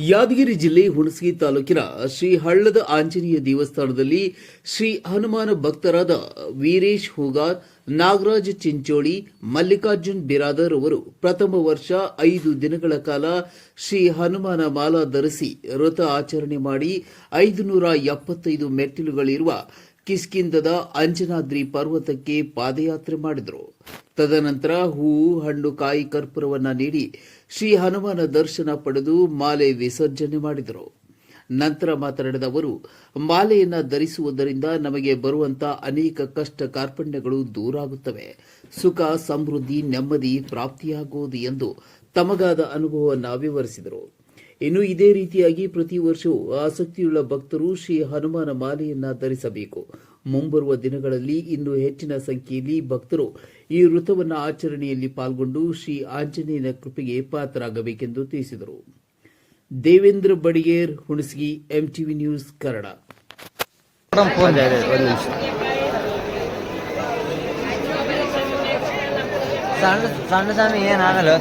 ಯಾದಗಿರಿ ಜಿಲ್ಲೆ ಹುಣಸಗಿ ತಾಲೂಕಿನ ಶ್ರೀ ಹಳ್ಳದ ಆಂಜನೇಯ ದೇವಸ್ಥಾನದಲ್ಲಿ ಶ್ರೀ ಹನುಮಾನ ಭಕ್ತರಾದ ವೀರೇಶ್ ಹೂಗಾರ್, ನಾಗರಾಜ್ ಚಿಂಚೋಳಿ, ಮಲ್ಲಿಕಾರ್ಜುನ್ ಬಿರಾದರ್ ಅವರು ಪ್ರಥಮ ವರ್ಷ 5 ದಿನಗಳ ಕಾಲ ಶ್ರೀ ಹನುಮಾನ ಮಾಲಾ ಧರಿಸಿ ವ್ರತ ಆಚರಣೆ ಮಾಡಿ 575 ಮೆಟ್ಟಿಲುಗಳಿರುವ ಕಿಷ್ಕಿಂಧದ ಅಂಜನಾದ್ರಿ ಪರ್ವತಕ್ಕೆ ಪಾದಯಾತ್ರೆ ಮಾಡಿದರು. ತದನಂತರ ಹೂವು, ಹಣ್ಣು, ಕಾಯಿ, ಕರ್ಪೂರವನ್ನ ನೀಡಿ ಶ್ರೀ ಹನುಮಾನ ದರ್ಶನ ಪಡೆದು ಮಾಲೆ ವಿಸರ್ಜನೆ ಮಾಡಿದರು. ನಂತರ ಮಾತನಾಡಿದ ಅವರು, ಮಾಲೆಯನ್ನ ಧರಿಸುವುದರಿಂದ ನಮಗೆ ಬರುವಂತಹ ಅನೇಕ ಕಷ್ಟ ಕಾರ್ಪಣ್ಯಗಳು ದೂರಾಗುತ್ತವೆ, ಸುಖ, ಸಮೃದ್ಧಿ, ನೆಮ್ಮದಿ ಪ್ರಾಪ್ತಿಯಾಗುವುದು ಎಂದು ತಮಗಾದ ಅನುಭವವನ್ನು ವಿವರಿಸಿದರು. ಇನ್ನು ಇದೇ ರೀತಿಯಾಗಿ ಪ್ರತಿ ವರ್ಷವೂ ಆಸಕ್ತಿಯುಳ್ಳ ಭಕ್ತರು ಶ್ರೀ ಹನುಮಾನ ಮಾಲೆಯನ್ನ ಧರಿಸಬೇಕು. ಮುಂಬರುವ ದಿನಗಳಲ್ಲಿ ಇನ್ನೂ ಹೆಚ್ಚಿನ ಸಂಖ್ಯೆಯಲ್ಲಿ ಭಕ್ತರು ಈ ವ್ರತವನ್ನು ಆಚರಣೆಯಲ್ಲಿ ಪಾಲ್ಗೊಂಡು ಶ್ರೀ ಆಂಜನೇಯನ ಕೃಪೆಗೆ ಪಾತ್ರರಾಗಬೇಕೆಂದು ತಿಳಿಸಿದರು. Devendra Badiger, Hunasagi, MTV news Kannada. ಸಣ್ಣ ಸಣ್ಣ ಏನಾಗಲ್ಲ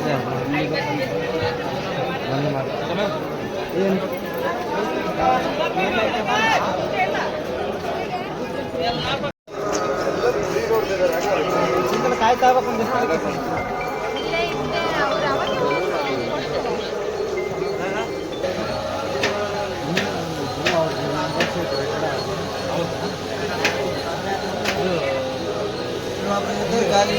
ಗಾಳಿ